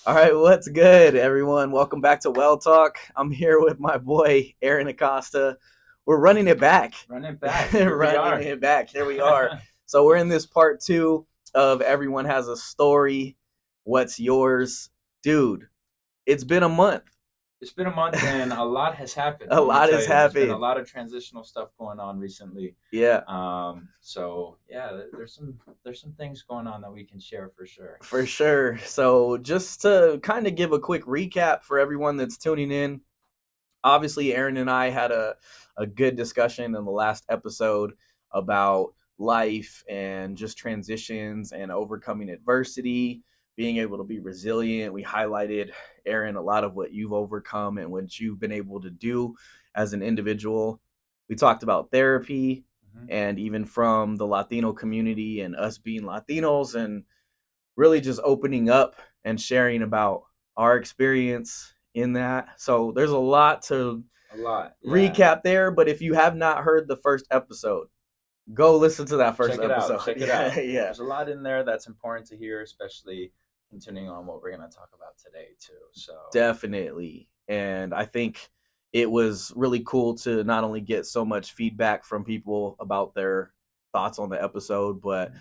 All right, what's good, everyone? Welcome back to Well Talk. I'm here with my boy Aaron Acosta. We're running it back. Run it back. Here we running are. it back. Here we are. So we're in this part two of Everyone Has a Story. What's yours? Dude, it's been a month. It's been a month and a lot has happened. A Let me lot tell has you, there's been a happened. lot of transitional stuff going on recently. Yeah, So yeah, there's some things going on that we can share for sure. for sure. So just to kind of give a quick recap for everyone that's tuning in, obviously Aaron and I had a good discussion in the last episode about life and just transitions and overcoming adversity, being able to be resilient. We highlighted, Aaron, a lot of what you've overcome and what you've been able to do as an individual. We talked about therapy hmm and even from the Latino community and us being Latinos and really just opening up and sharing about our experience in that. So there's a lot to A lot, yeah. recap there, but if you have not heard the first episode, go listen to that first Check it out. episode. Check it Yeah, out. yeah, There's a lot in there that's important to hear, especially continuing on what we're gonna talk about today too. So definitely. And I think it was really cool to not only get so much feedback from people about their thoughts on the episode, but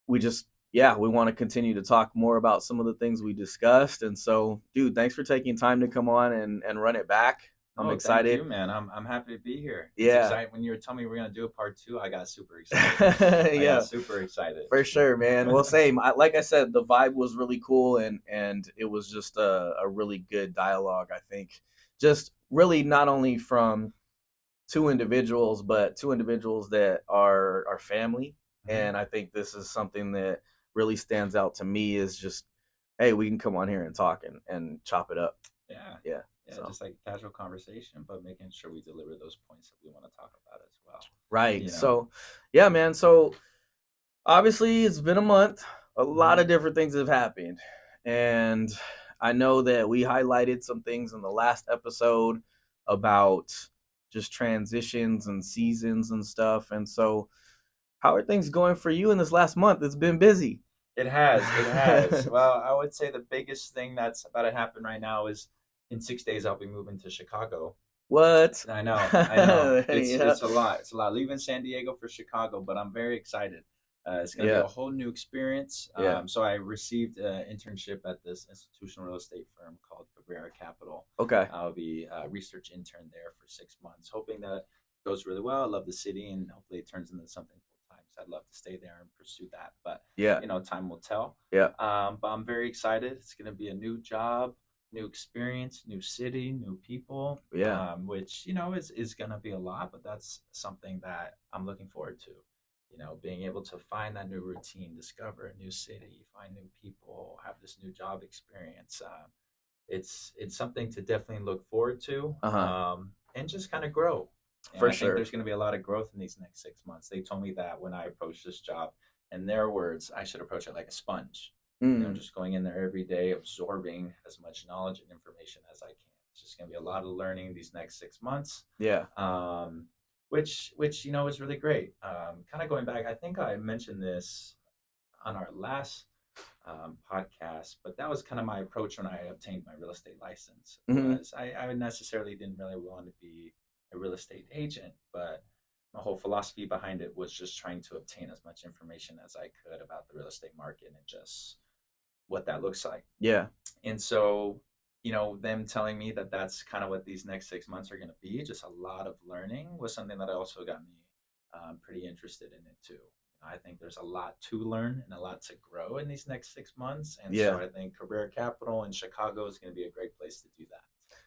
we just yeah, we want to continue to talk more about some of the things we discussed. And so, dude, thanks for taking time to come on and run it back. I'm no, thank you, excited. man. I'm happy to be here. It's Yeah. exciting when you were telling me we're gonna do a part two. I got super excited. I got Yeah, super excited. for sure, man. Well, same. Like I said, the vibe was really cool, and it was just a really good dialogue. I think just really not only from two individuals, but two individuals that are family. Mhm. And I think this is something that really stands out to me is just, hey, we can come on here and talk and chop it up. Yeah. Yeah. Yeah, So just like casual conversation, but making sure we deliver those points that we want to talk about as well. right. You know. So yeah, man. So obviously it's been a month. A lot hmm of different things have happened. And I know that we highlighted some things in the last episode about just transitions and seasons and stuff. And so how are things going for you in this last month? It's been busy. It has. It has. Well, I would say the biggest thing that's about to happen right now is in 6 days I'll be moving to Chicago. What? I know. I know. It's Yeah. it's a lot. It's a lot. Leaving San Diego for Chicago, but I'm very excited. It's going to be Yeah. a whole new experience. Yeah. So I received an internship at this institutional real estate firm called Cabrera Capital. Okay. I'll be a research intern there for 6 months, hoping that it goes really well. I love the city, and hopefully it turns into something full time. So I'd love to stay there and pursue that, but Yeah. time will tell. Yeah. But I'm very excited. It's going to be a new job, new experience, new city, new people, Yeah. which is going to be a lot, but that's something that I'm looking forward to. Being able to find that new routine, discover a new city, find new people, have this new job experience. It's something to definitely look forward to, Uh-huh. and just kind of grow. And For I think sure. there's going to be a lot of growth in these next 6 months. They told me that when I approached this job, in their words, I should approach it like a sponge. Mm. Just going in there every day, absorbing as much knowledge and information as I can. It's just going to be a lot of learning these next 6 months, Yeah. which is really great. Kind of going back, I think I mentioned this on our last podcast, but that was kind of my approach when I obtained my real estate license. Mm-hmm. Was I necessarily didn't really want to be a real estate agent, but my whole philosophy behind it was just trying to obtain as much information as I could about the real estate market and just what that looks like. Yeah. And so, them telling me that that's kind of what these next 6 months are going to be, just a lot of learning, was something that also got me pretty interested in it too. I think there's a lot to learn and a lot to grow in these next 6 months. And so Yeah. I think Career Capital in Chicago is going to be a great place to do that.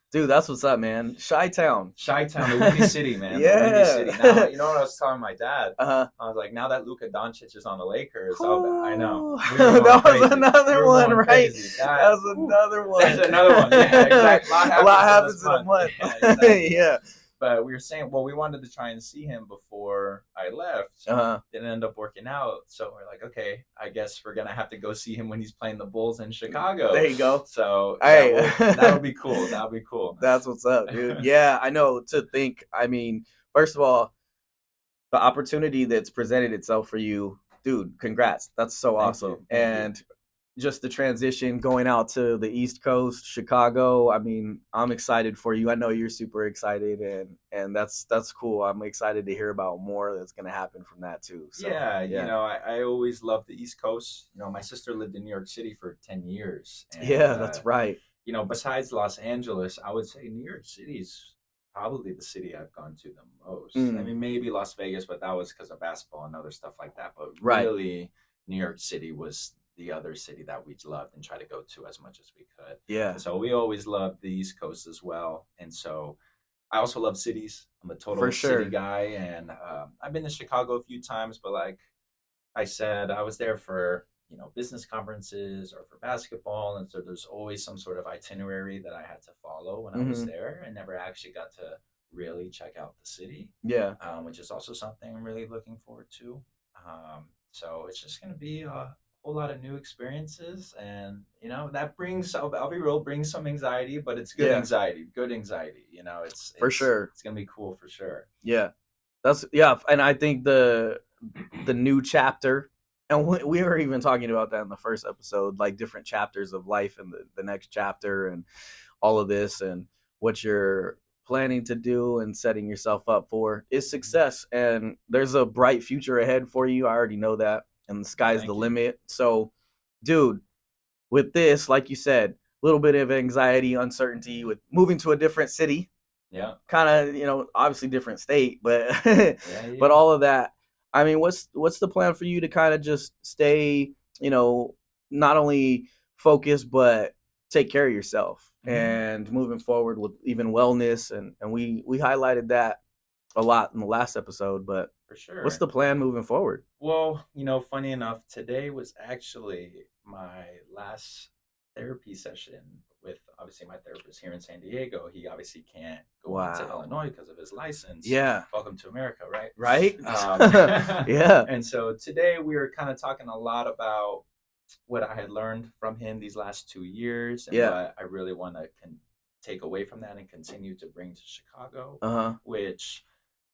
Dude, that's what's up, man. Chi-town. Chi-town, the Windy City, man. The Windy City. Now, Yeah. you know what I was telling my dad? Uh-huh. I was like, now that Luka Doncic is on the Lakers, I know. Ooh. We were going That was crazy. another We were one, going right? crazy. That was another one. That's another one. Yeah, exactly. A lot happens in a month. Yeah, exactly. Yeah. But we were saying, well, we wanted to try and see him before I left. Uh-huh. Didn't end up working out. So we're like, okay, I guess we're going to have to go see him when he's playing the Bulls in Chicago. There you go. So Hey. that'll be cool. That'll be cool. That's what's up, dude. Yeah, I know. To think, I mean, first of all, the opportunity that's presented itself for you, dude, congrats. That's so Thank awesome. you. Thank you. And just the transition going out to the East Coast, Chicago. I mean, I'm excited for you. I know you're super excited, and that's cool. I'm excited to hear about more that's going to happen from that too. So Yeah, yeah, I always loved the East Coast. My sister lived in New York City for 10 years. And, yeah, that's right. besides Los Angeles, I would say New York City is probably the city I've gone to the most. I Mm, mean, maybe Las Vegas, but that was because of basketball and other stuff like that. But right. really, New York City was the other city that we loved and tried to go to as much as we could. Yeah, And so we always loved the East Coast as well. And so I also love cities. I'm a for total city sure. guy, and I've been to Chicago a few times. But like I said, I was there for business conferences or for basketball, and so there's always some sort of itinerary that I had to follow when I was Hmm. there, and never actually got to really check out the city, Yeah, which is also something I'm really looking forward to. So it's just going to be a whole lot of new experiences, and that brings I'll be real, brings some anxiety, but it's good yeah, anxiety, good anxiety. It's for it's sure. it's going to be cool for sure. Yeah, that's yeah, and I think the new chapter, and we were even talking about that in the first episode, like different chapters of life and the next chapter and all of this and what you're planning to do and setting yourself up for is Mhm. success. And there's a bright future ahead for you. I already know that. And the sky's the Thank you. limit. So, dude, with this, like you said, a little bit of anxiety, uncertainty with moving to a different city, Yeah. kind of, obviously different state, but Yeah. but Yeah. all of that. I mean, what's the plan for you to kind of just stay, you know, not only focused but take care of yourself Hmm. and moving forward with even wellness, and we highlighted that a lot in the last episode, but For what's sure. the plan moving forward? Well, funny enough, today was actually my last therapy session with obviously my therapist here in San Diego. He obviously can't go on to Wow. Illinois because of his license. Yeah. Welcome to America, right? Right. Um, Yeah. and so today we were kind of talking a lot about what I had learned from him these last 2 years and Yeah. what I really want to take away from that and continue to bring to Chicago, Uh-huh. which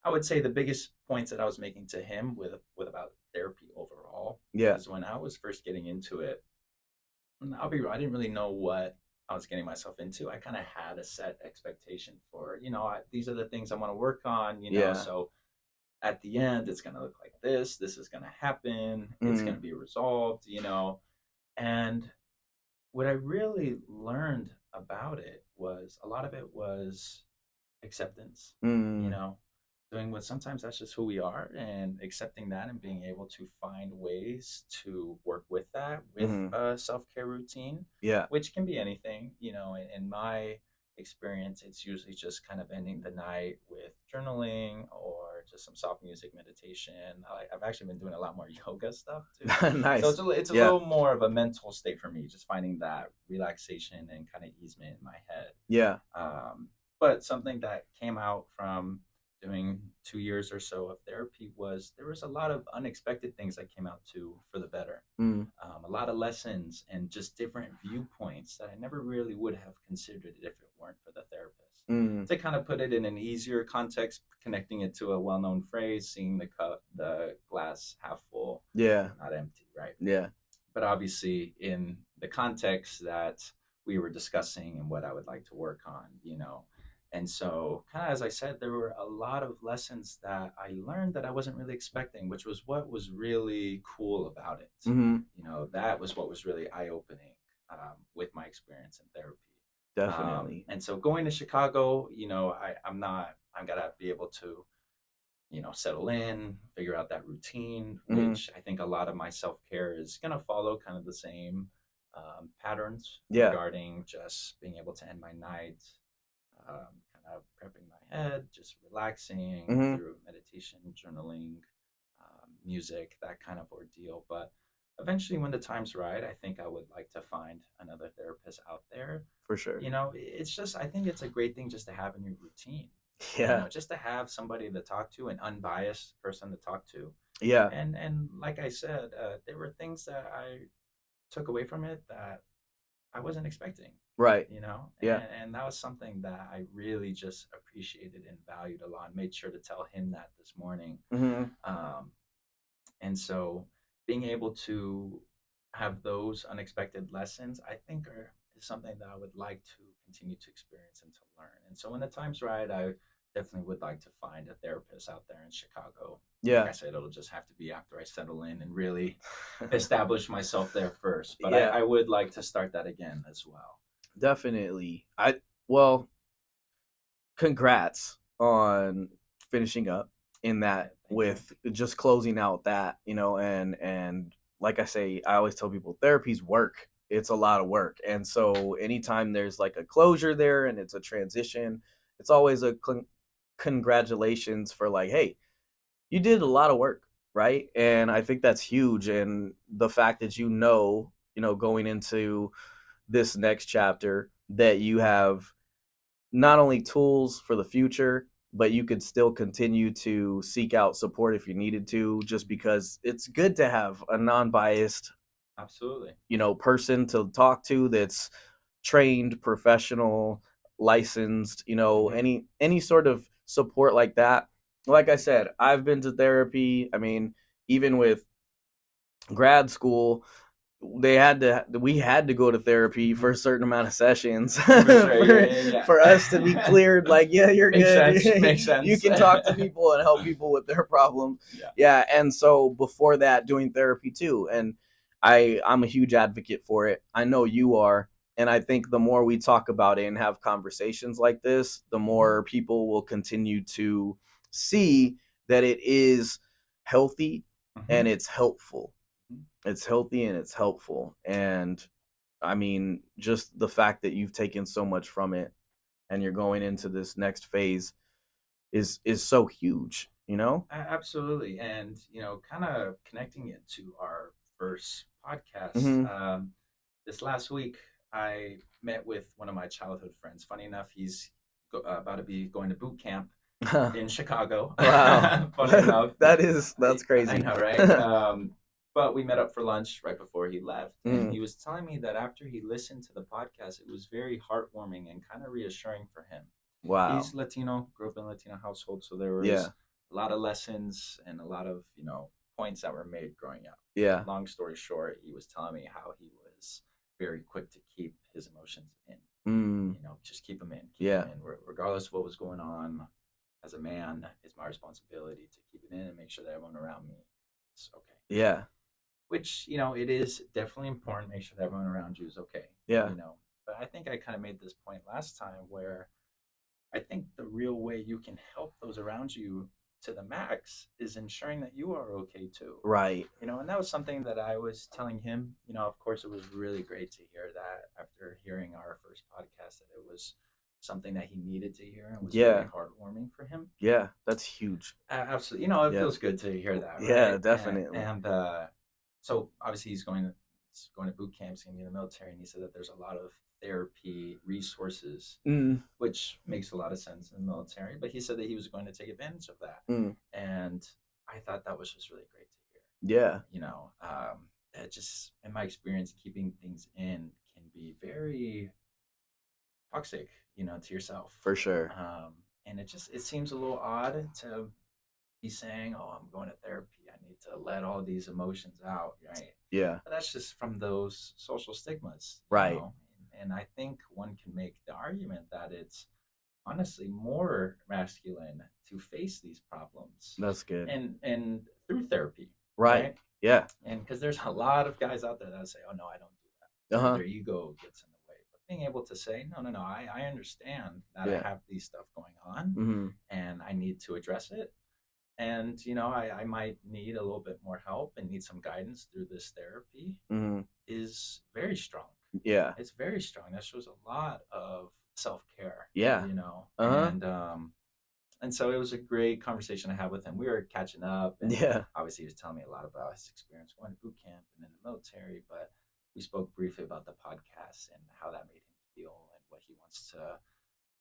I would say the biggest points that I was making to him with about therapy overall Yeah. is when I was first getting into it. I'll be real, I didn't really know what I was getting myself into. I kind of had a set expectation for, these are the things I want to work on, Yeah. so at the end it's going to look like this. This is going to happen. It's going Mm. to be resolved, and what I really learned about it was a lot of it was acceptance, you Mm. know, doing what sometimes that's just who we are and accepting that and being able to find ways to work with that with Mm. a self care routine, Yeah. which can be anything, in my experience, it's usually just kind of ending the night with journaling or just some soft music meditation. I've actually been doing a lot more yoga stuff too. So Nice. it's a Yeah. little more of a mental state for me, just finding that relaxation and kind of easement in my head. Yeah. But something that came out from doing 2 years or so of therapy was there was a lot of unexpected things that came out too for the better. Mm. A lot of lessons and just different viewpoints that I never really would have considered if it weren't for the therapist. Mm. To kind of put it in an easier context, connecting it to a well-known phrase, seeing the glass half full, Yeah. not empty, right? Yeah. But obviously in the context that we were discussing and what I would like to work on, And so, kind of as I said, there were a lot of lessons that I learned that I wasn't really expecting, which was what was really cool about it. Hmm. That was what was really eye opening with my experience in therapy. Definitely. And so, going to Chicago, I'm going to be able to settle in, figure out that routine, Hmm. which I think a lot of my self care is going to follow kind of the same patterns Yeah. regarding just being able to end my night, kind of prepping my head, just relaxing Hmm. through meditation, journaling, music, that kind of ordeal. But eventually, when the time's right, I think I would like to find another therapist out there. For sure. It's just, I think it's a great thing just to have in your routine, Yeah. just to have somebody to talk to, an unbiased person to talk to. Yeah. And like I said, there were things that I took away from it that I wasn't expecting, Right. Yeah. and that was something that I really just appreciated and valued a lot. Made sure to tell him that this morning. Hmm. Um, and so being able to have those unexpected lessons, I think are is something that I would like to continue to experience and to learn. And so when the time's right, I definitely would like to find a therapist out there in Chicago. Like Yeah. I said, it'll just have to be after I settle in and really establish myself there first. But Yeah, I would like to start that again as well. definitely. Well, congrats on finishing up in Yeah, that thank you. with just closing out that, and like I say, I always tell people therapy's work. It's a lot of work. And so anytime there's like a closure there and it's a transition, it's always a congratulations for like, hey, you did a lot of work, right? And I think that's huge. And the fact that going into this next chapter that you have not only tools for the future, but you could still continue to seek out support if you needed to, just because it's good to have a non-biased, Absolutely. person to talk to that's trained, professional, licensed, Hmm. any sort of support like that. Like I said, I've been to therapy. I mean, even with grad school, we had to go to therapy for Hmm. a certain amount of sessions For sure. for Yeah, yeah, for us to be yeah. cleared, like, yeah, you're Makes good. sense. Makes You sense. can talk to people and help people with their problems. Yeah. Yeah, and so before that, doing therapy too. And I'm a huge advocate for it. I know you are. And I think the more we talk about it and have conversations like this, the Hmm. more people will continue to see that it is healthy and Hmm. it's helpful. It's healthy and it's helpful. And I mean, just the fact that you've taken so much from it and you're going into this next phase is so huge, you know? Absolutely. And, kind of connecting it to our first podcast, Mhm. this last week, I met with one of my childhood friends. Funny enough, he's about to be going to boot camp in Chicago. Wow. Funny enough, That's I crazy. know, right? But we met up for lunch right before he left, and Mm, he was telling me that after he listened to the podcast, it was very heartwarming and kind of reassuring for him. He's wow. Latino, grew up in a Latino household, so there was Yeah. a lot of lessons and a lot of points that were made growing up. Yeah. Long story short, he was telling me how he was very quick to keep his emotions in. Mm, Just keep them in, keep them yeah. in, regardless of what was going on. As a man, it's my responsibility to keep it in and make sure that everyone around me is okay. Yeah. Which it is definitely important to make sure that everyone around you is okay. Yeah. You know, but I think I kind of made this point last time where I think the real way you can help those around you to the max is ensuring that you are okay too. Right. And that was something that I was telling him. Of course, it was really great to hear that after hearing our first podcast, that it was something that he needed to hear and was very Yeah. heartwarming for him. Yeah. That's huge. Absolutely. It Yeah. feels good to hear that, Yeah, right? definitely. So obviously he's going to boot camp, he's going to be in the military, and he said that there's a lot of therapy resources, Mm, which makes a lot of sense in the military. But he said that he was going to take advantage of that, mm, and I thought that was just really great to hear. yeah. That just in my experience, keeping things in can be very toxic, to yourself. For sure. And it seems a little odd to be saying, "Oh, I'm going to therapy. I need to let all these emotions out," right? Yeah. But that's just from those social stigmas, Right. And I think one can make the argument that it's honestly more masculine to face these problems, That's good. and through therapy, Right. right? Yeah. And because there's a lot of guys out there that say, "Oh no, I don't do that," Uh-huh. their ego gets in the way. But being able to say, "No, no, no, I understand that I Yeah. have these stuff going on, Mhm. and I need to address it, and I might need a little bit more help and need some guidance through this therapy," Mhm. is very strong. Yeah. It's very strong. That shows a lot of self-care, Yeah. you know Uh-huh. and so it was a great conversation I had with him. We were catching up, and Yeah. obviously he was telling me a lot about his experience going to boot camp and in the military. But we spoke briefly about the podcast and how that made him feel and what he wants to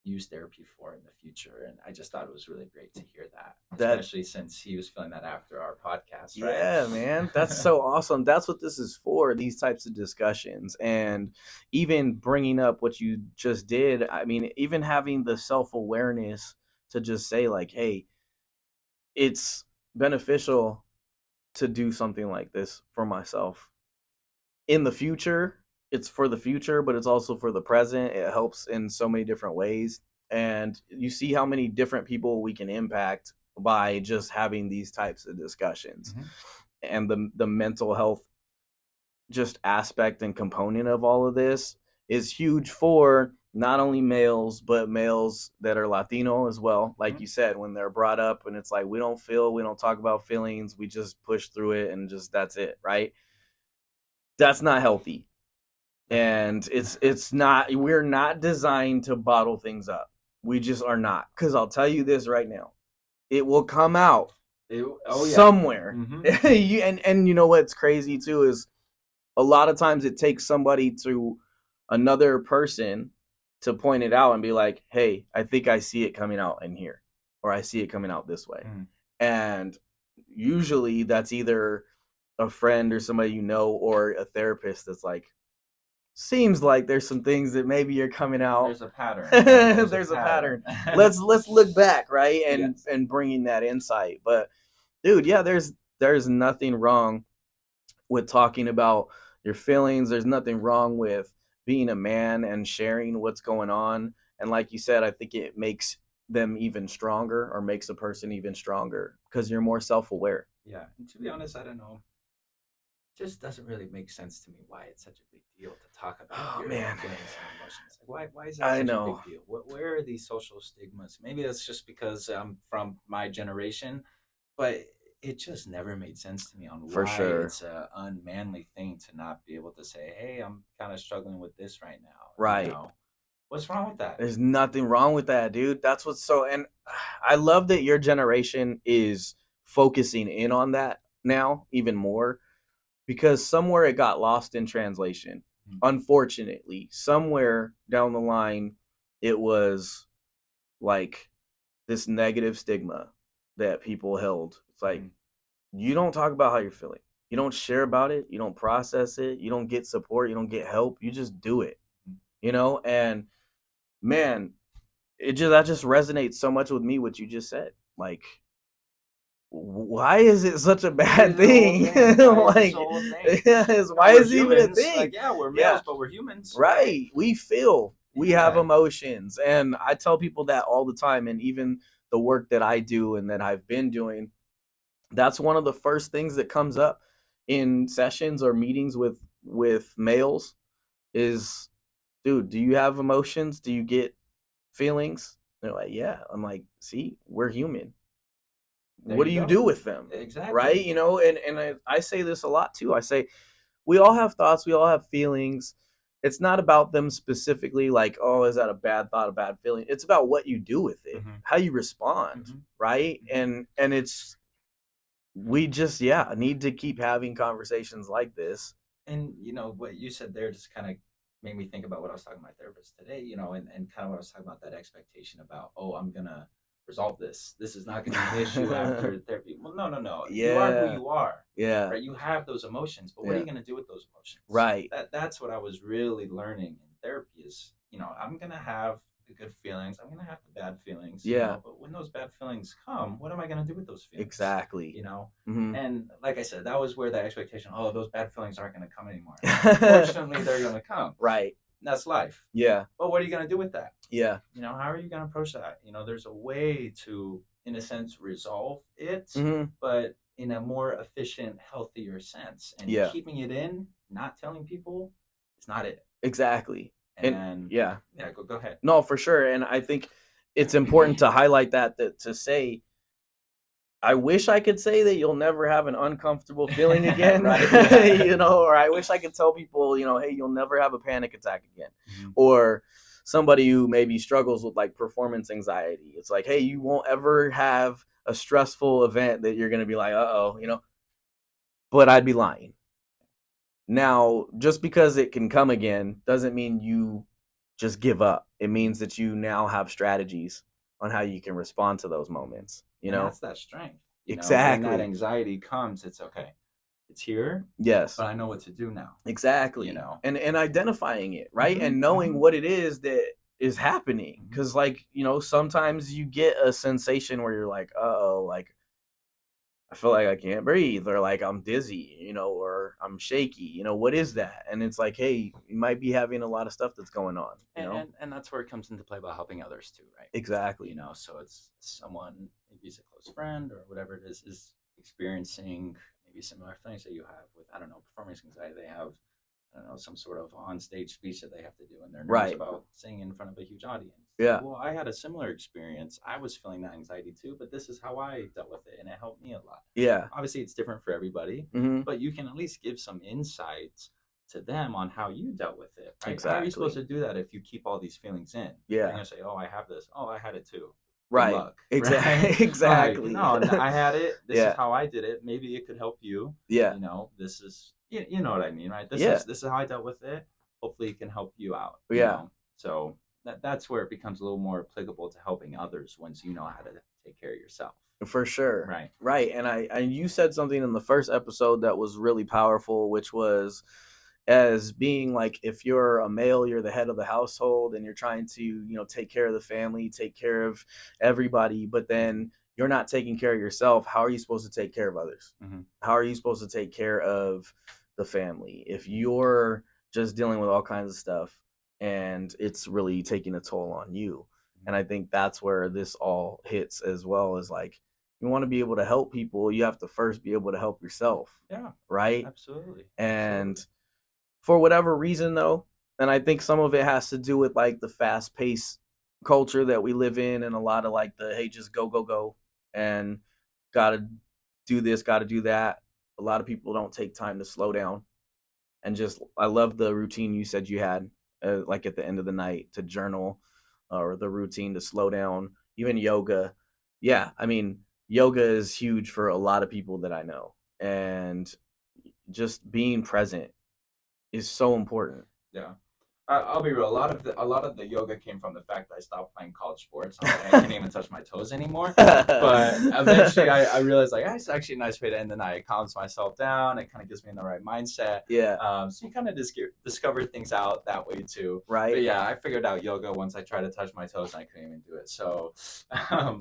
use therapy for in the future. And I just thought it was really great to hear that, That especially since he was feeling that after our podcast, right? Yeah, man. That's so awesome. That's what this is for, these types of discussions. And even bringing up what you just did, I mean, even having the self-awareness to just say like, "Hey, it's beneficial to do something like this for myself." in the future, it's for the future, but it's also for the present. It helps in so many different ways. And you see how many different people we can impact by just having these types of discussions. Mm-hmm. And the mental health just aspect and component of all of this is huge for not only males but males that are Latino as well. Like Mm-hmm. you said, when they're brought up and it's like we don't feel, we don't talk about feelings, we just push through it and just that's it, right? That's not healthy. Definitely And not. it's not, we're not designed to bottle things up. We just are not. Cuz I'll tell you this right now. It will come out Oh yeah. somewhere. Mm-hmm. And you know what's crazy too is a lot of times it takes somebody to another person to point it out and be like, hey, I think I see it coming out in here, or I see it coming out this way. Mm. And usually that's either a friend or somebody you know, or a therapist that's like, seems like there's some things that maybe you're coming out. There's a pattern, right? There's a pattern. Let's look back, right? Yes. And bringing that insight. But dude, yeah, there's nothing wrong with talking about your feelings. There's nothing wrong with being a man and sharing what's going on. And like you said, I think it makes them even stronger, or makes a person even stronger because you're more self-aware. Yeah. And to be honest, I don't know. Just doesn't really make sense to me why it's such a big deal to talk about Oh your man, feelings and emotions. Like, why is that I such a know big deal? Where are these social stigmas? Maybe that's just because I'm from my generation, but it just never made sense to me on for why sure. it's a unmanly thing to not be able to say, "Hey, I'm kind of struggling with this right now." Right. What's wrong with that? There's nothing wrong with that, dude. That's what's so, and I love that your generation is focusing in on that now even more, because somewhere it got lost in translation. Mm. Unfortunately, somewhere down the line, it was like this negative stigma that people held. It's like, Mm. you don't talk about how you're feeling. You don't share about it. You don't process it. You don't get support. You don't get help. You just do it, Mm. And man, it just, that just resonates so much with me what you just said. Like, why is it such a Why bad is it a whole thing? thing? Why is this a Like, whole thing? yes, No, why we're is it even a humans. Like, thing? yeah, we're Yeah, males, but we're humans, right? right. We feel, we have Yeah. emotions. And I tell people that all the time. And even the work that I do and that I've been doing, that's one of the first things that comes up in sessions or meetings with males is, dude, do you have emotions? Do you get feelings? They're like, yeah. I'm like, see, we're human. There What you do you go. do with them? Right? Exactly. And I say this a lot too. I say we all have thoughts, we all have feelings. It's not about them specifically, like, oh, is that a bad thought, a bad feeling? It's about what you do with it, Hmm. how you respond, Hmm. right? Hmm. And it's, we just, yeah, need to keep having conversations like this. And what you said there just kind of made me think about what I was talking to my therapist today. And kind of what I was talking about, that expectation about, oh, I'm gonna resolve this. This is not gonna be an issue after therapy. Well, no, no, no. You are who Yeah, you are, yeah, right? You have those emotions, but what are yeah, you gonna do with those emotions? right, That's what I was really learning in therapy is, I'm gonna have the good feelings, I'm gonna have the bad feelings, yeah, but when those bad feelings come, what am I gonna do with those feelings? exactly. You know, Hmm. and like I said, that was where that expectation, oh, those bad feelings aren't going to come anymore. Unfortunately, they're going to come. Right. That's life. Yeah. But what are you going to do with that? Yeah. How are you going to approach that? There's a way to, in a sense, resolve it, Hmm. but in a more efficient, healthier sense. And Yeah. keeping it in, not telling people, it's not it. Exactly. And And yeah. yeah, go ahead. No, for sure. And I think it's important to highlight that to say, I wish I could say that you'll never have an uncomfortable feeling again, Right? Yeah. or I wish I could tell people, hey, you'll never have a panic attack again, Mm-hmm. or somebody who maybe struggles with like performance anxiety. It's like, hey, you won't ever have a stressful event that you're going to be like, uh-oh, but I'd be lying. Now, just because it can come again doesn't mean you just give up. It means that you now have strategies on how you can respond to those moments, And that's that strength. When that Exactly. anxiety comes, it's okay. It's here, Yes. but I know what to do now. Exactly. And identifying it, right? Mhm, And knowing mhm, what it is that is happening. mhm. Cause like, sometimes you get a sensation where you're like, uh-oh, like I feel like I can't breathe, or like I'm dizzy, or I'm shaky. What is that? And it's like, hey, you might be having a lot of stuff that's going on. And that's where it comes into play about helping others too, right? Exactly. So it's someone, maybe it's a close friend or whatever it is experiencing maybe similar things that you have with, I don't know, performance anxiety. They have, I don't know, some sort of on-stage speech that they have to do, and they're nervous Right. about singing in front of a huge audience. Yeah. Well, I had a similar experience. I was feeling that anxiety too, but this is how I dealt with it, and it helped me a lot. Yeah. Obviously, it's different for everybody, but you can at least give some insights to them on how you dealt with it, right? How are you supposed Exactly. to do that if you keep all these feelings in? You're Yeah. gonna say, "Oh, I have this. Oh, I had it too. Good Right. luck." Right? Exactly. Like, Exactly. no, I had it. This is Yeah. how I did it. Maybe it could help you. Yeah. This is you know what I mean, right? This Yeah. is how I dealt with it. Hopefully, it can help you out. Yeah. So that's where it becomes a little more applicable to helping others once you know how to take care of yourself. For sure. Right. Right. And you said something in the first episode that was really powerful, which was as being like, if you're a male, you're the head of the household and you're trying to, take care of the family, take care of everybody, but then you're not taking care of yourself. How are you supposed to take care of others? Mm-hmm. How are you supposed to take care of the family if you're just dealing with all kinds of stuff and it's really taking a toll on you? And I think that's where this all hits, as well as like, you want to be able to help people, you have to first be able to help yourself. Yeah. Right. Absolutely. And for whatever reason, though, and I think some of it has to do with like the fast paced culture that we live in, and a lot of like the, hey, just go, go, go, and gotta do this, gotta do that. A lot of people don't take time to slow down and just, I love the routine you said you had, like at the end of the night to journal, or the routine to slow down, even yoga. Yeah, I mean, yoga is huge for a lot of people that I know, and just being present is so important. Yeah. I'll be real. A lot of the yoga came from the fact that I stopped playing college sports. I'm like, I can't even touch my toes anymore. But eventually, I realized like, it's actually a nice way to end the night. It calms myself down. It kind of gets me in the right mindset. Yeah. So you kind of just discover things out that way too. Right. But yeah, I figured out yoga once I tried to touch my toes and I couldn't even do it. So,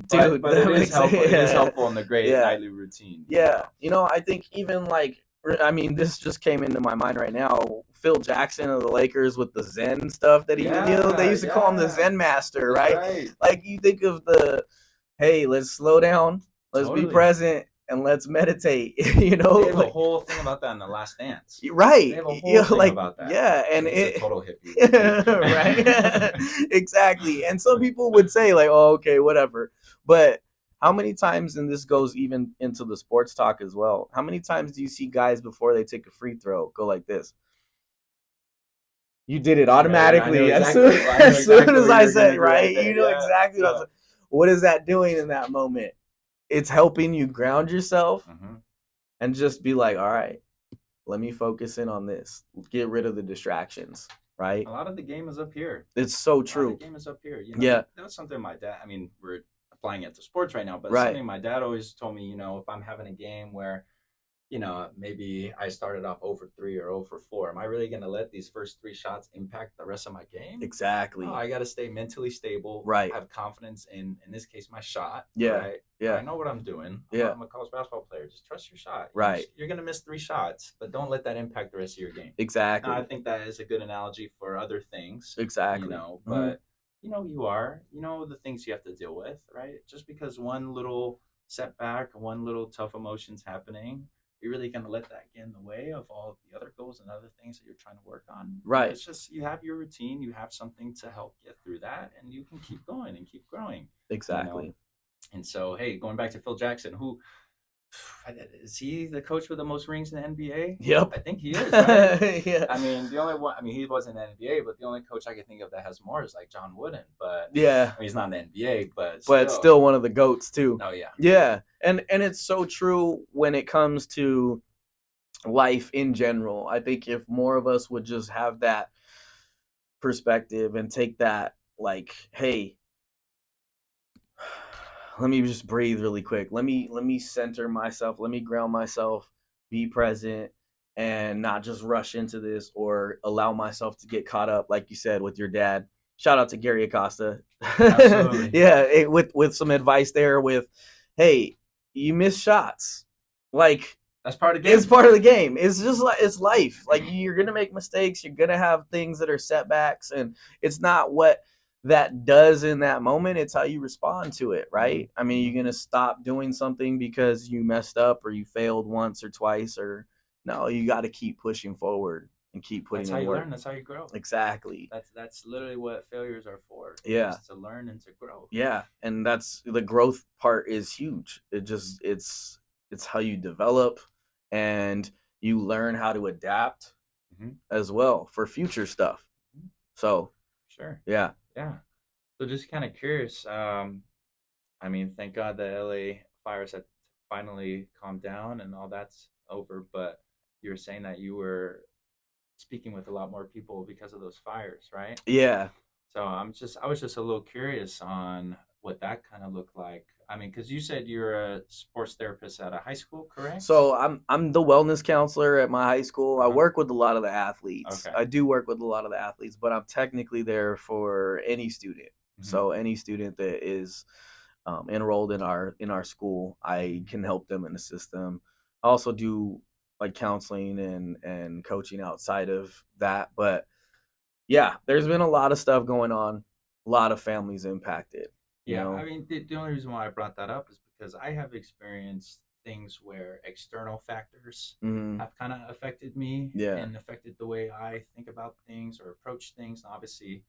Dude, but it is helpful. Yeah. It is helpful in the great nightly routine. Yeah. I think even like, I mean, this just came into my mind right now. Phil Jackson of the Lakers with the Zen stuff that he would, they used to call him the Zen master, right? Like, you think of the, hey, let's slow down, let's be present, and let's meditate. They have like, a whole thing about that in The Last Dance. Right. They have a whole thing about that. Yeah, and it's a total hippie. Right. Exactly. And some people would say like, oh, okay, whatever. But how many times, and this goes even into the sports talk as well, how many times do you see guys before they take a free throw go like this? You did it automatically. Yeah, as soon as I said, right? You know exactly what I'm saying. What is that doing in that moment? It's helping you ground yourself and just be like, all right, let me focus in on this. Get rid of the distractions, right? A lot of the game is up here. It's so true. A lot of the game is up here. Yeah. That was something my dad, I mean, we're applying it to sports right now, but something my dad always told me, if I'm having a game where, maybe I started off 0 for 3 or 0 for 4. Am I really going to let these first 3 shots impact the rest of my game? Exactly. No, I got to stay mentally stable. Right. Have confidence in this case, my shot. Yeah. Right? Yeah. I know what I'm doing. I'm a college basketball player. Just trust your shot. Right. You're going to miss 3 shots, but don't let that impact the rest of your game. Exactly. I think that is a good analogy for other things. Exactly. But the things you have to deal with, right? Just because one little setback, one little tough emotion's happening, you're really going to let that get in the way of all the other goals and other things that you're trying to work on. Right. It's just, you have your routine, you have something to help get through that, and you can keep going and keep growing. Exactly. And so, hey, going back to Phil Jackson, who is he the coach with the most rings in the NBA? Yep. I think he is, right? Yeah. I mean, the only one, he wasn't in the NBA, but the only coach I can think of that has more is like John Wooden. But yeah, he's not in the NBA, but still one of the GOATs too. Oh yeah. Yeah. And it's so true when it comes to life in general. I think if more of us would just have that perspective and take that, like, hey, let me just breathe really quick. Let me center myself. Let me ground myself, be present, and not just rush into this or allow myself to get caught up, like you said, with your dad. Shout out to Gary Acosta. Absolutely. Yeah, with some advice there with, hey, you miss shots. Like, That's part of the it's game. part of the game. It's just like it's life. Like you're gonna make mistakes. You're gonna have things that are setbacks, and it's not what that does in that moment. It's how you respond to it, right? I mean, you're gonna stop doing something because you messed up or you failed once or twice, or no, you got to keep pushing forward and keep That's putting how in you work. learn. That's how you grow. Exactly. That's literally what failures are for, Yeah. just to learn and to grow. Yeah, and that's the growth part is huge. It's how you develop and you learn how to adapt Mm-hmm. as well for future stuff. Mm-hmm. So, Sure. yeah. Yeah. So just kind of curious. I mean, thank God the LA fires had finally calmed down and all that's over. But you were saying that you were speaking with a lot more people because of those fires, right? Yeah. So I was just a little curious on what that kind of looked like. I mean, because you said you're a sports therapist at a high school, correct? So I'm the wellness counselor at my high school. I Uh-huh. work with a lot of the athletes. Okay. I do work with a lot of the athletes, but I'm technically there for any student. Mm-hmm. So any student that is enrolled in our school, I Mm-hmm. can help them and assist them. I also do like counseling and coaching outside of that. But yeah, there's been a lot of stuff going on, a lot of families impacted. You Yeah, I know. mean, the only reason why I brought that up is because I have experienced things where external factors Hmm. have kind of affected me Yeah. and affected the way I think about things or approach things. And obviously,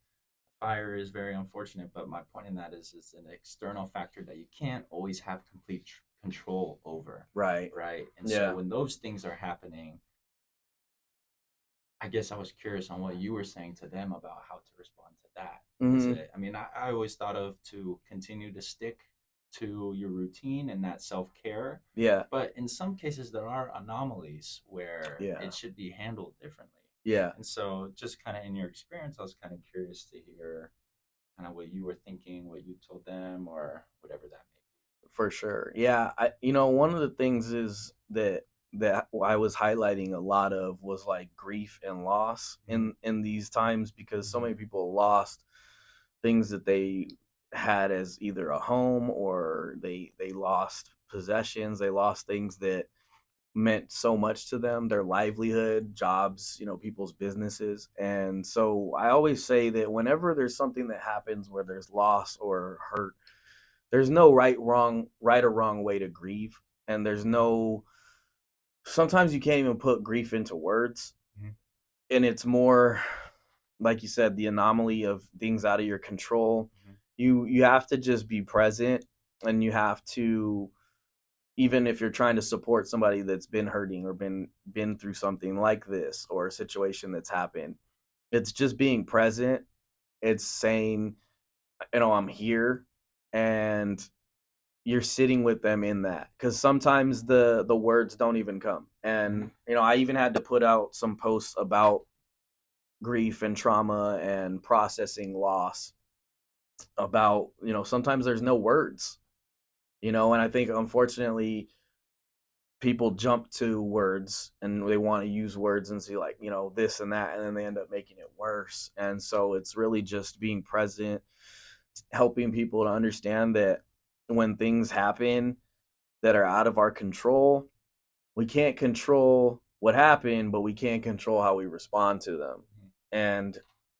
fire is very unfortunate, but my point in that is it's an external factor that you can't always have complete control over, Right. right? And so Yeah. when those things are happening, I guess I was curious on what you were saying to them about how to respond to that. Is Hmm. it, I mean, I always thought of to continue to stick to your routine and that self care. Yeah. But in some cases, there are anomalies where Yeah. it should be handled differently. Yeah. And so, just kind of in your experience, I was kind of curious to hear kind of what you were thinking, what you told them, or whatever that may For sure. Yeah, one of the things is that I was highlighting a lot of was like grief and loss be. Mm-hmm. in these times because so Mm-hmm. many people lost things that they had as either a home or they lost possessions, they lost things that meant so much to them, their livelihood, jobs, people's businesses. And so I always say that whenever there's something that happens where there's loss or hurt, there's no right or wrong way to grieve, and there's no sometimes you can't even put grief into words, Mm-hmm. and it's more like you said, the anomaly of things out of your control. Mm-hmm. You have to just be present, and you have to, even if you're trying to support somebody that's been hurting or been through something like this or a situation that's happened, it's just being present. It's saying, I'm here, and you're sitting with them in that, because sometimes the words don't even come. Mm-hmm. And I even had to put out some posts about grief and trauma and processing loss, about sometimes there's no words, and I think unfortunately people jump to words and they want to use words and see, like, this and that, and then they end up making it worse. And so it's really just being present, helping people to understand that when things happen that are out of our control, we can't control what happened, but we can control how we respond to them. And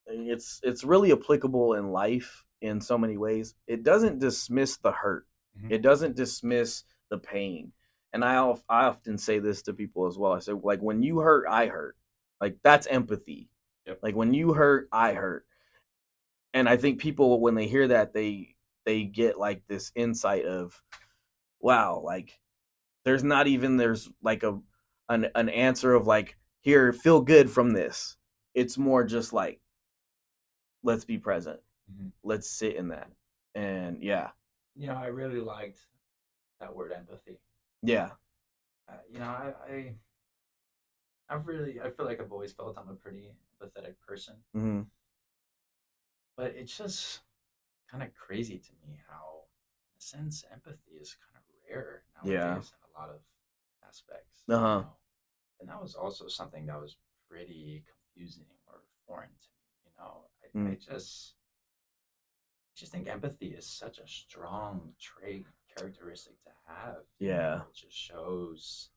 it's really applicable in life in so many ways. It doesn't dismiss the hurt. Mm-hmm. It doesn't dismiss the pain. And I often say this to people as well. I say, like, when you hurt, I hurt. Like, that's empathy. Yep. Like, when you hurt, I hurt. And I think people, when they hear that, they get like this insight of, wow, like there's like an answer of like, here, feel good from this. It's more just like, let's be present, Mm-hmm. let's sit in that. And yeah. I really liked that word empathy. Yeah. You know, I feel like I've always felt I'm a pretty empathetic person, Hmm. but it's just kind of crazy to me how, in a sense, empathy is kind of rare Yeah. nowadays in a lot of aspects, Uh-huh. And that was also something that was pretty confusing or foreign to me. Mm. I just think empathy is such a strong trait, characteristic to have. Yeah. It just shows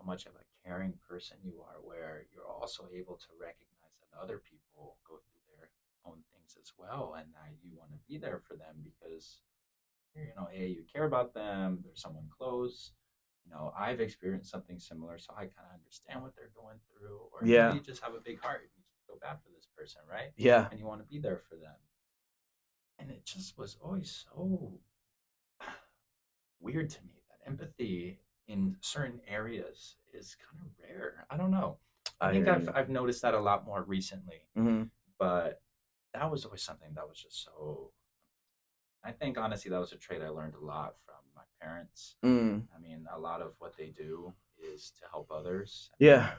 how much of a caring person you are, where you're also able to recognize that other people go through their own things as well, and that you want to be there for them because you care about them. There's someone close. I've experienced something similar, so I kind of understand what they're going through. Or Yeah. you just have a big heart. You just feel bad for this person, right? Yeah. And you want to be there for them. And it just was always so weird to me that empathy in certain areas is kind of rare. I don't know. I I think hear I've you. I've noticed that a lot more recently, Mm-hmm. but that was always something that was just so. I think honestly that was a trait I learned a lot from my parents. Mm. I mean, a lot of what they do is to help others. I mean, Yeah.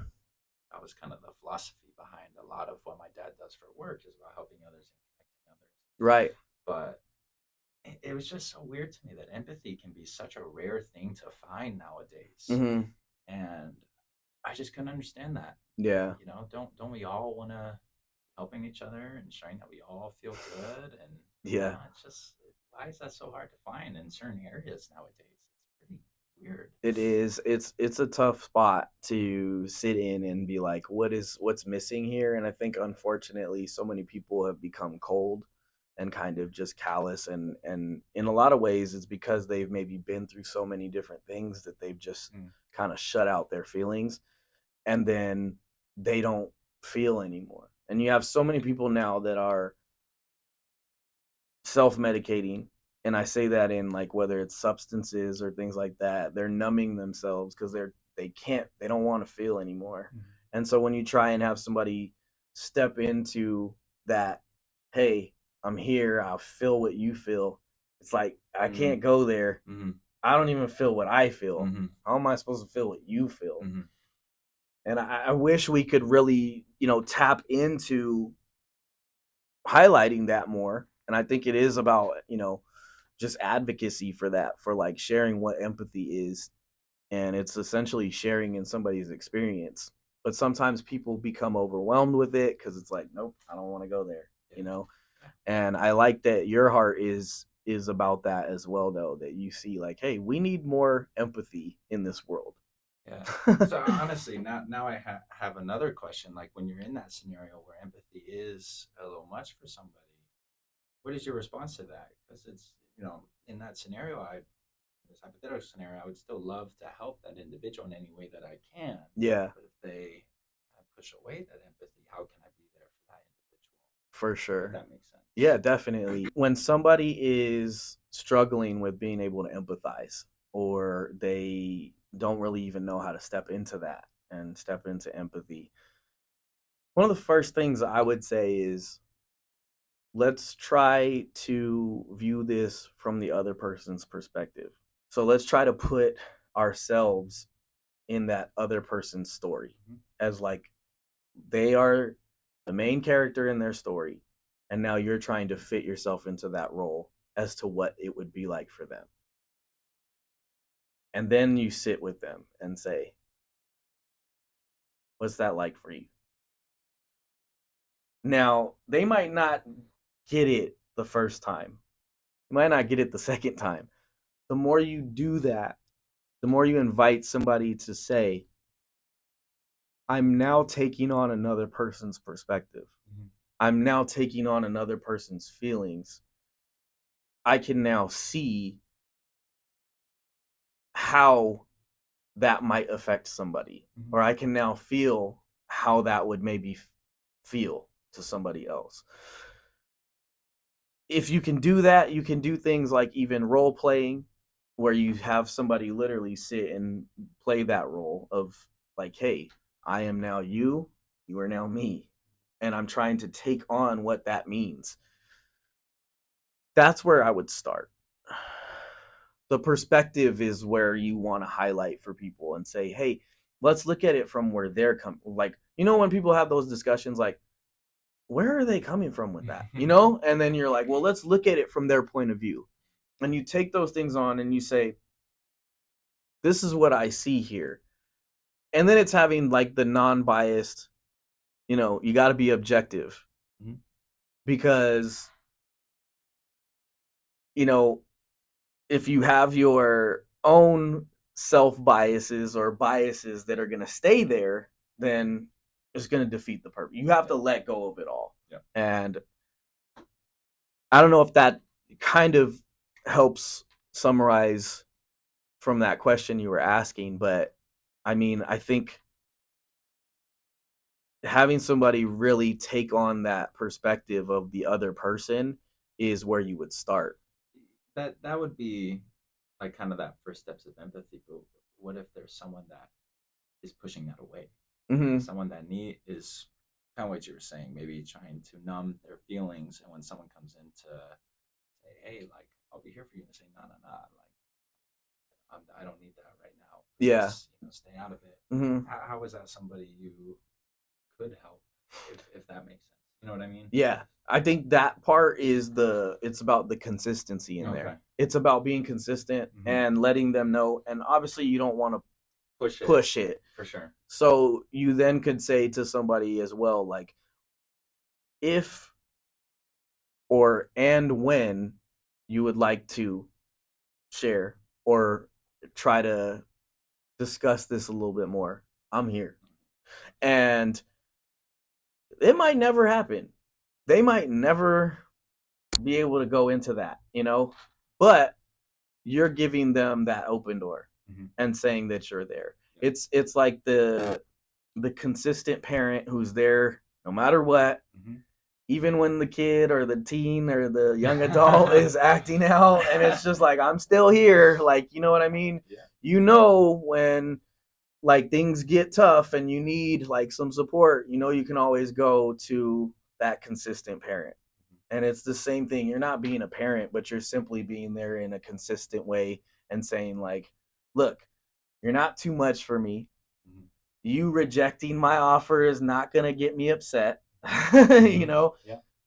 that was kind of the philosophy behind a lot of what my dad does for work is about helping others and connecting others. Right. But it was just so weird to me that empathy can be such a rare thing to find nowadays, Mm-hmm. and I just couldn't understand that. Yeah. Don't we all want to helping each other and showing that we all feel good? And Yeah. it's just why is that so hard to find in certain areas nowadays? It's pretty weird. It is. It's a tough spot to sit in and be like, what's missing here? And I think unfortunately so many people have become cold and kind of just callous, and in a lot of ways it's because they've maybe been through so many different things that they've just Mm. kind of shut out their feelings, and then they don't feel anymore. And you have so many people now that are self-medicating, and I say that in like whether it's substances or things like that. They're numbing themselves because they don't want to feel anymore. Mm. And so when you try and have somebody step into that, hey, I'm here, I'll feel what you feel, it's like I Mm. can't go there. Mm. I don't even feel what I feel. Mm. How am I supposed to feel what you feel? Mm. And I wish we could really, tap into highlighting that more. And I think it is about, just advocacy for that, for like sharing what empathy is. And it's essentially sharing in somebody's experience. But sometimes people become overwhelmed with it because it's like, nope, I don't want to go there, Yeah. you know? Yeah. And I like that your heart is about that as well, though, that you see like, hey, we need more empathy in this world. Yeah. So honestly, now I have another question. Like when you're in that scenario where empathy is a little much for somebody, what is your response to that? Because it's in that scenario, this hypothetical scenario, I would still love to help that individual in any way that I can. Yeah, But if they kind of push away that empathy, how can I be there for that individual? for If sure. that makes Yeah, sense. definitely. When somebody is struggling with being able to empathize, or they don't really even know how to step into that and step into empathy, one of the first things I would say is let's try to view this from the other person's perspective. So let's try to put ourselves in that other person's story Mm-hmm. as like they are the main character in their story, and now you're trying to fit yourself into that role as to what it would be like for them. And then you sit with them and say, what's that like for you? Now they might not get it the first time, you might not get it the second time. The more you do that, the more you invite somebody to say, I'm now taking on another person's perspective, Mm-hmm. I'm now taking on another person's feelings, I can now see how that might affect somebody, Mm-hmm. or I can now feel how that would maybe feel to somebody else. If you can do that, you can do things like even role playing, where you have somebody literally sit and play that role of like, hey, I am now you, you are now me, and I'm trying to take on what that means. That's where I would start. The perspective is where you want to highlight for people and say, hey, let's look at it from where they're coming. Like, when people have those discussions, like, where are they coming from with that? And then you're like, well, let's look at it from their point of view. And you take those things on and you say, this is what I see here. And then it's having like the non-biased, you got to be objective, Mm-hmm. because, you know, if you have your own self biases or biases that are going to stay there, then it's going to defeat the purpose. You have to let go of it all. Yeah. And I don't know if that kind of helps summarize from that question you were asking, but I mean, I think having somebody really take on that perspective of the other person is where you would start. That would be like kind of that first steps of empathy. But what if there's someone that is pushing that away? Mm-hmm. Someone that is kind of what you were saying, maybe trying to numb their feelings, and when someone comes in to say, "Hey, like I'll be here for you," and say, "No, no, no, like I don't need that right now. Yeah. Please, stay out of it." Mm-hmm. How is that somebody you could help if that makes sense? You know what I mean? Yeah. I think that part is it's about the consistency in Okay. there. It's about being consistent and letting them know. And obviously you don't want to push it. For sure. So you then could say to somebody as well, like, if or and when you would like to share or try to discuss this a little bit more, I'm here. And it might never happen. They might never be able to go into that, but you're giving them that open door and saying that you're there. Yeah. It's like the consistent parent who's there no matter what, even when the kid or the teen or the young adult is acting out, and it's just like, I'm still here. Like, you know what I mean? Yeah. When like things get tough and you need like some support, you can always go to that consistent parent. And it's the same thing. You're not being a parent, but you're simply being there in a consistent way and saying, like, look, you're not too much for me. You rejecting my offer is not going to get me upset. Yeah.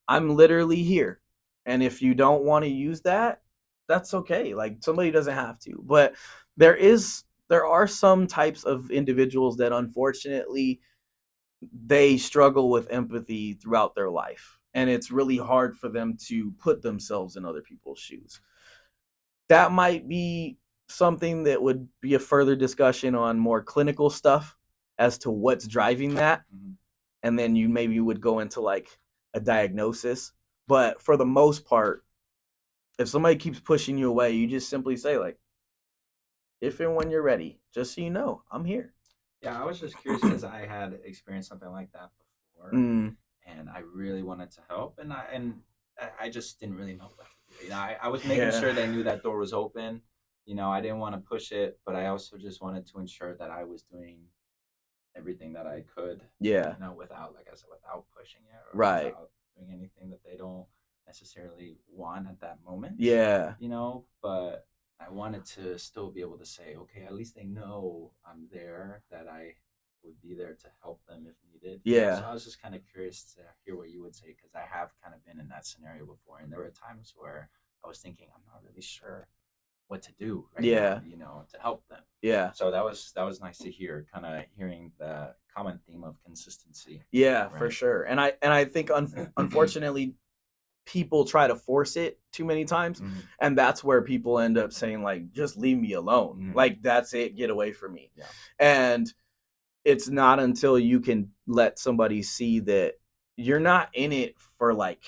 I'm literally here. And if you don't want to use that, that's okay. Like, somebody doesn't have to. But there are some types of individuals that unfortunately they struggle with empathy throughout their life, and it's really hard for them to put themselves in other people's shoes. That might be something that would be a further discussion on more clinical stuff as to what's driving that. And then you maybe would go into like a diagnosis. But for the most part, if somebody keeps pushing you away, you just simply say, like, if and when you're ready, just so you know, I'm here. Yeah, I was just curious because I had experienced something like that before, and I really wanted to help, and I just didn't really know what to do. I was making sure they knew that door was open. I didn't want to push it, but I also just wanted to ensure that I was doing everything that I could. Yeah. Without, like I said, without pushing it, or right, without doing anything that they don't necessarily want at that moment. Yeah. But I wanted to still be able to say, okay, at least they know I'm there, that I would be there to help them if needed. Yeah. So I was just kind of curious to hear what you would say, because I have kind of been in that scenario before, and there were times where I was thinking, I'm not really sure what to do right now, to help them. Yeah. So that was nice to hear, kind of hearing the common theme of consistency. Yeah, right? For sure. And I think unfortunately people try to force it too many times, and that's where people end up saying, like, just leave me alone. Like, that's it, get away from me. Yeah. And it's not until you can let somebody see that you're not in it for like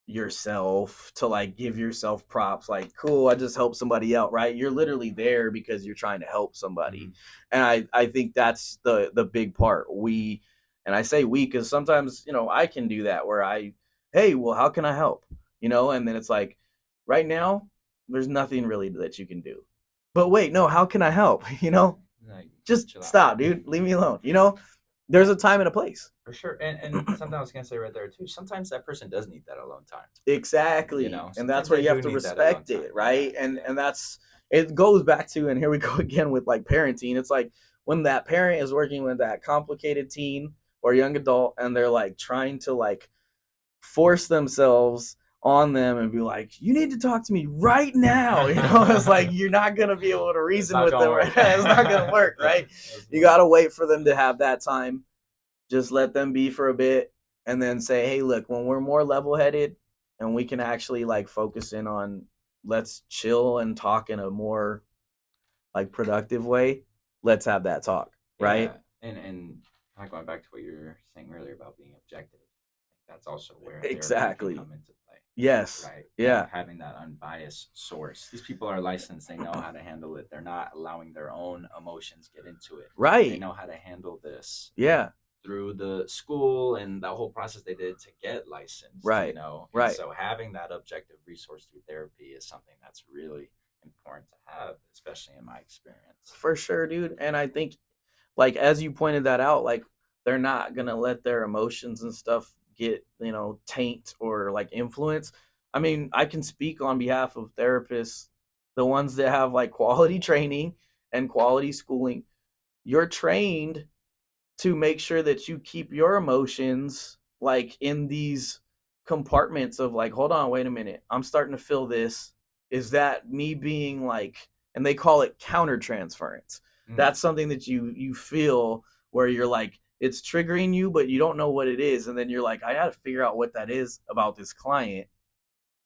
yourself, to like give yourself props, like, cool, I just helped somebody out, right? You're literally there because you're trying to help somebody. And I think that's the big part. And I say we because sometimes I can do that, where hey, well, how can I help? And then it's like, right now there's nothing really that you can do, but wait, no, how can I help? Like, just stop, dude, leave me alone. There's a time and a place. For sure. And something I was going to say right there too, sometimes that person does need that alone time. Exactly. And that's where you have to respect it, right? And that's, it goes back to, and here we go again with like parenting. It's like when that parent is working with that complicated teen or young adult, and they're like trying to like force themselves on them and be like, you need to talk to me right now. It's like, you're not going to be able to reason with them. Right? It's not going to work, right? You got to wait for them to have that time. Just let them be for a bit, and then say, hey, look, when we're more level-headed and we can actually like focus in on, let's chill and talk in a more like productive way, let's have that talk, right? Yeah, and kind of going back to what you were saying earlier about being objective, I think that's also where therapy can Exactly. come into play, Yes. right? Yeah. Having that unbiased source. These people are licensed; they know how to handle it. They're not allowing their own emotions get into it. They Right. know how to handle this Yeah. through the school and the whole process they did to get licensed, Right. and Right. so having that objective resource through therapy is something that's really important to have, especially in my experience. For sure, dude. And I think, like, as you pointed that out, like, they're not gonna let their emotions and stuff get, taint or like influence. I mean, I can speak on behalf of therapists, the ones that have like quality training and quality schooling. You're trained to make sure that you keep your emotions like in these compartments of like, hold on, wait a minute, I'm starting to feel this. Is that me being like, and they call it counter transference. Mm. That's something that you feel where you're like, it's triggering you, but you don't know what it is. And then you're like, I got to figure out what that is about this client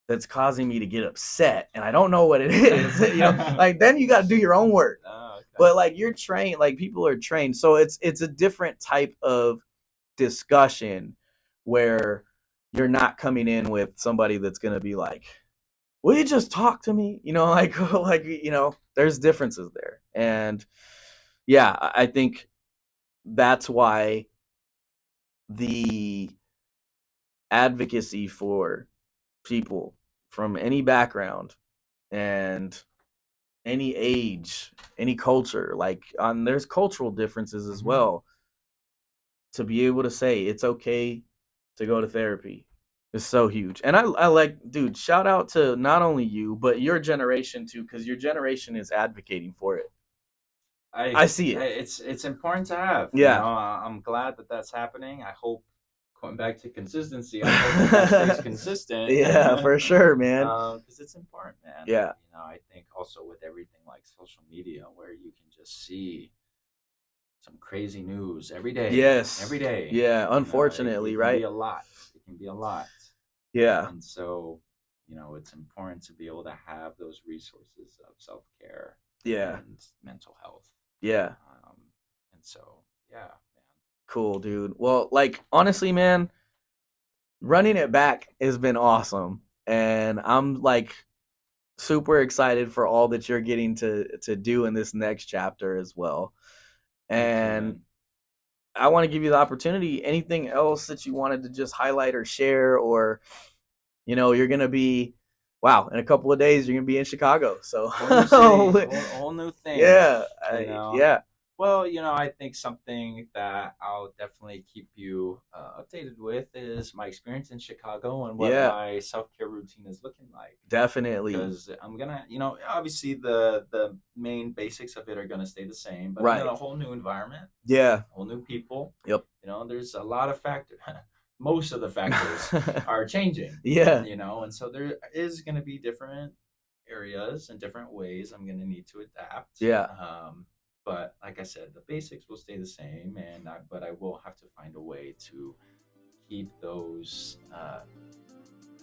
that's causing me to get upset. And I don't know what it is. Like then you got to do your own work. Oh, okay. But like you're trained, like people are trained. So it's a different type of discussion where you're not coming in with somebody that's going to be like, will you just talk to me, like like there's differences there. And yeah, I think that's why the advocacy for people from any background and any age, any culture, like there's cultural differences as well, to be able to say it's okay to go to therapy is so huge. And I like, dude, shout out to not only you, but your generation too, because your generation is advocating for it. I see it. It's important to have. Yeah. I'm glad that that's happening. I hope, going back to consistency, I hope that stays consistent. Yeah, for sure, man. Because it's important, man. Yeah. I think also with everything like social media, where you can just see some crazy news every day. Yes. Every day. Yeah, unfortunately, it can right? be a lot. It can be a lot. Yeah. And so, it's important to be able to have those resources of self care, Yeah. and mental health. Yeah. And so, yeah, man. Cool, dude. Well, like honestly, man, running it back has been awesome. And I'm like super excited for all that you're getting to do in this next chapter as well. And I want to give you the opportunity. Anything else that you wanted to just highlight or share, or you're gonna be, wow, in a couple of days you're gonna be in Chicago. So whole new thing. Yeah, yeah. Well, I think something that I'll definitely keep you updated with is my experience in Chicago and what my self-care routine is looking like. Definitely. Because I'm gonna, obviously the main basics of it are gonna stay the same, but right. a whole new environment. Yeah. Whole new people. Yep. There's a lot of factors. Most of the factors are changing. Yeah. And so there is gonna be different areas and different ways I'm gonna need to adapt. Yeah. But like I said, the basics will stay the same, but I will have to find a way to keep those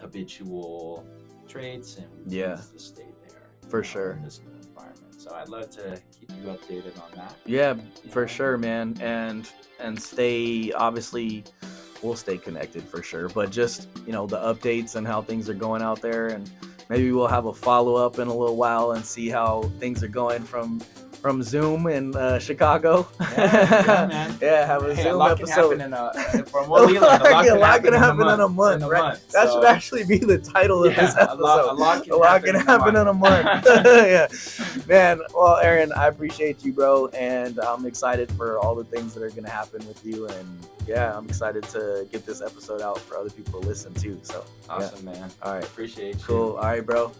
habitual traits and routines to stay there. For sure. In this new environment. So I'd love to keep you updated on that. Yeah, for sure, man. And stay, obviously, we'll stay connected for sure. But just, the updates and how things are going out there, and maybe we'll have a follow up in a little while and see how things are going from Zoom in Chicago. Yeah, man. Yeah, have a Zoom episode. From what we learned, a lot can happen in a month, right? So, that should actually be the title of this episode. A lot can happen in a month. Yeah, man. Well, Aaron, I appreciate you, bro, and I'm excited for all the things that are going to happen with you. And yeah, I'm excited to get this episode out for other people to listen to. So awesome, man. All right, appreciate you. Cool. All right, bro.